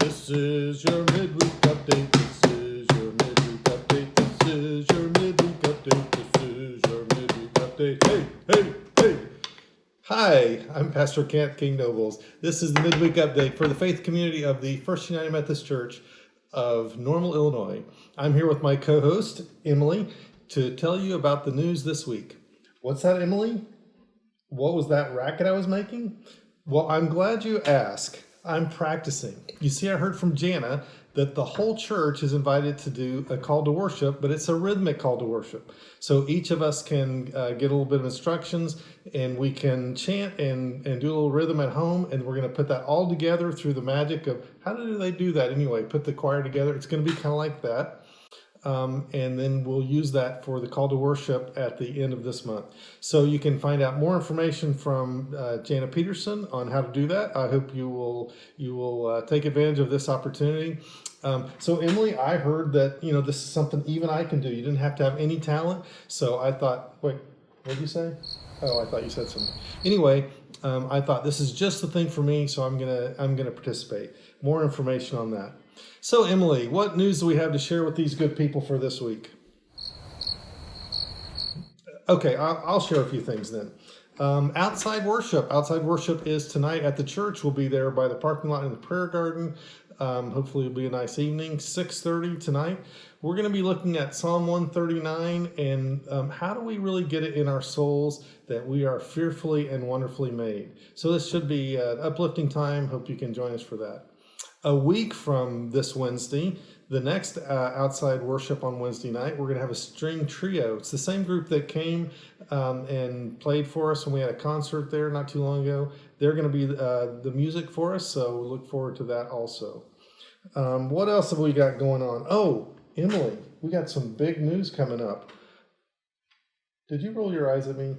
This is your midweek update. This is your midweek update. This is your midweek update. This is your midweek update. Hey, hey, hey. Hi, I'm Pastor Kent King Nobles. This is the midweek update for the faith community of the First United Methodist Church of Normal, Illinois. I'm here with my co-host, Emily, to tell you about the news this week. What's that, Emily? What was that racket I was making? Well, I'm glad you asked. I'm practicing. You see, I heard from Jana that the whole church is invited to do a call to worship, but it's a rhythmic call to worship. So each of us can get a little bit of instructions, and we can chant and do a little rhythm at home, and we're going to put that all together through the magic of, how do they do that anyway? Put the choir together. It's going to be kind of like that. And then we'll use that for the call to worship at the end of this month. So you can find out more information from Jana Peterson on how to do that. I hope you will take advantage of this opportunity. So Emily, I heard that this is something even I can do. You didn't have to have any talent. So I thought, wait, what did you say? Oh, I thought you said something. Anyway, I thought this is just the thing for me, so I'm gonna participate. More information on that. So, Emily, what news do we have to share with these good people for this week? Okay, I'll share a few things then. Outside worship. Outside worship is tonight at the church. We'll be there by the parking lot in the prayer garden. Hopefully it'll be a nice evening. 6:30 tonight. We're going to be looking at Psalm 139 and how do we really get it in our souls that we are fearfully and wonderfully made. So this should be an uplifting time. Hope you can join us for that. A week from this Wednesday, the next outside worship on Wednesday night, we're going to have a string trio. It's the same group that came and played for us when we had a concert there not too long ago. They're going to be the music for us, so we look forward to that also. What else have we got going on? Oh, Emily, we got some big news coming up. Did you roll your eyes at me?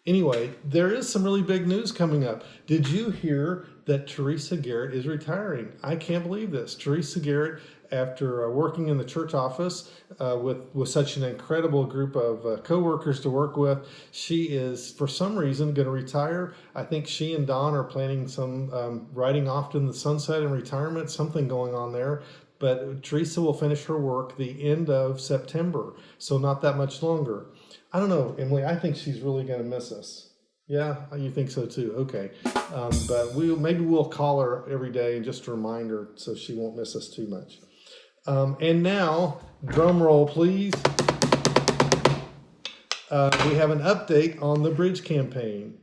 Anyway, there is some really big news coming up. Did you hear that Teresa Garrett is retiring? I can't believe this. Teresa Garrett, after working in the church office with such an incredible group of co-workers to work with, she is, for some reason, going to retire. I think she and Don are planning some riding off in the sunset and retirement, something going on there. But Teresa will finish her work the end of September, so not that much longer. I don't know, Emily, I think she's really going to miss us. Yeah, you think so too. Okay. But maybe we'll call her every day and just remind her so she won't miss us too much. And now, drum roll, please. We have an update on the Bridge campaign.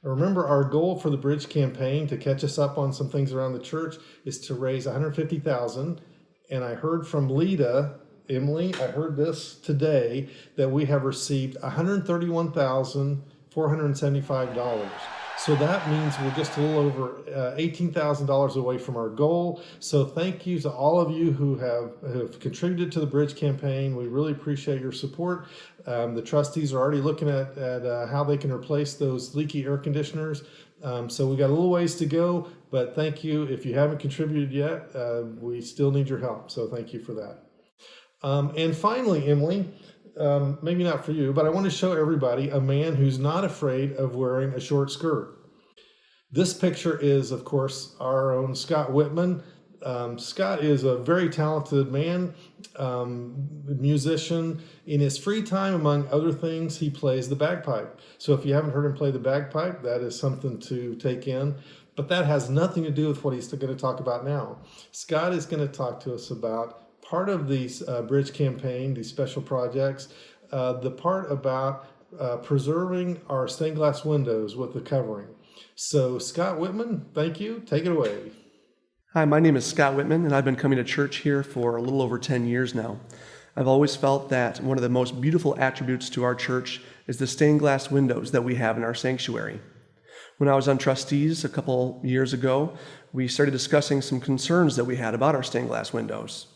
Remember, our goal for the Bridge campaign, to catch us up on some things around the church, is to raise $150,000. And I heard from Lita, Emily, I heard this today, that we have received $131,475. So that means we're just a little over $18,000 away from our goal. So thank you to all of you who have contributed to the Bridge campaign. We really appreciate your support. The trustees are already looking at how they can replace those leaky air conditioners. So we got a little ways to go, but thank you. If you haven't contributed yet, we still need your help. So thank you for that. And finally, Emily, maybe not for you, but I want to show everybody a man who's not afraid of wearing a short skirt. This picture is, of course, our own Scott Whitman. Scott is a very talented man, musician. In his free time, among other things, he plays the bagpipe. So if you haven't heard him play the bagpipe, that is something to take in. But that has nothing to do with what he's going to talk about now. Scott is going to talk to us about part of these Bridge campaign, these special projects, the part about preserving our stained glass windows with the covering. So Scott Whitman, thank you. Take it away. Hi, my name is Scott Whitman, and I've been coming to church here for a little over 10 years now. I've always felt that one of the most beautiful attributes to our church is the stained glass windows that we have in our sanctuary. When I was on trustees a couple years ago, we started discussing some concerns that we had about our stained glass windows.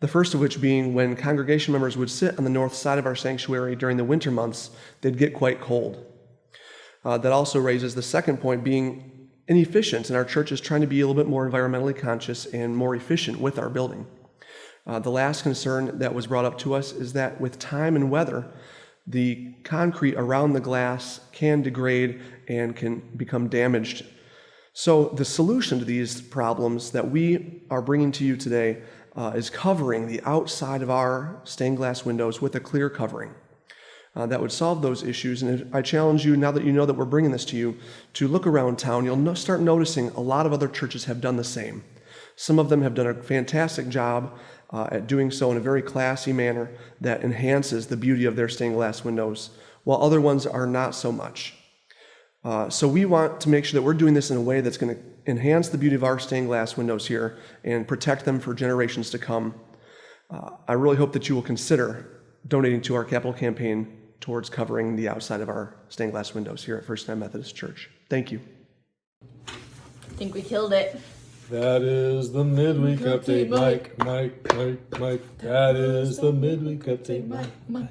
The first of which being when congregation members would sit on the north side of our sanctuary during the winter months, they'd get quite cold. That also raises the second point being inefficient, and our church is trying to be a little bit more environmentally conscious and more efficient with our building. The last concern that was brought up to us is that with time and weather, the concrete around the glass can degrade and can become damaged. So the solution to these problems that we are bringing to you today is covering the outside of our stained glass windows with a clear covering. That would solve those issues. And I challenge you, now that you know that we're bringing this to you, to look around town. You'll start noticing a lot of other churches have done the same. Some of them have done a fantastic job at doing so in a very classy manner that enhances the beauty of their stained glass windows, while other ones are not so much. So we want to make sure that we're doing this in a way that's going to enhance the beauty of our stained glass windows here and protect them for generations to come. I really hope that you will consider donating to our capital campaign towards covering the outside of our stained glass windows here at First Time Methodist Church. Thank you. I think we killed it. That is the midweek update, Mike. That is the midweek update, Mike.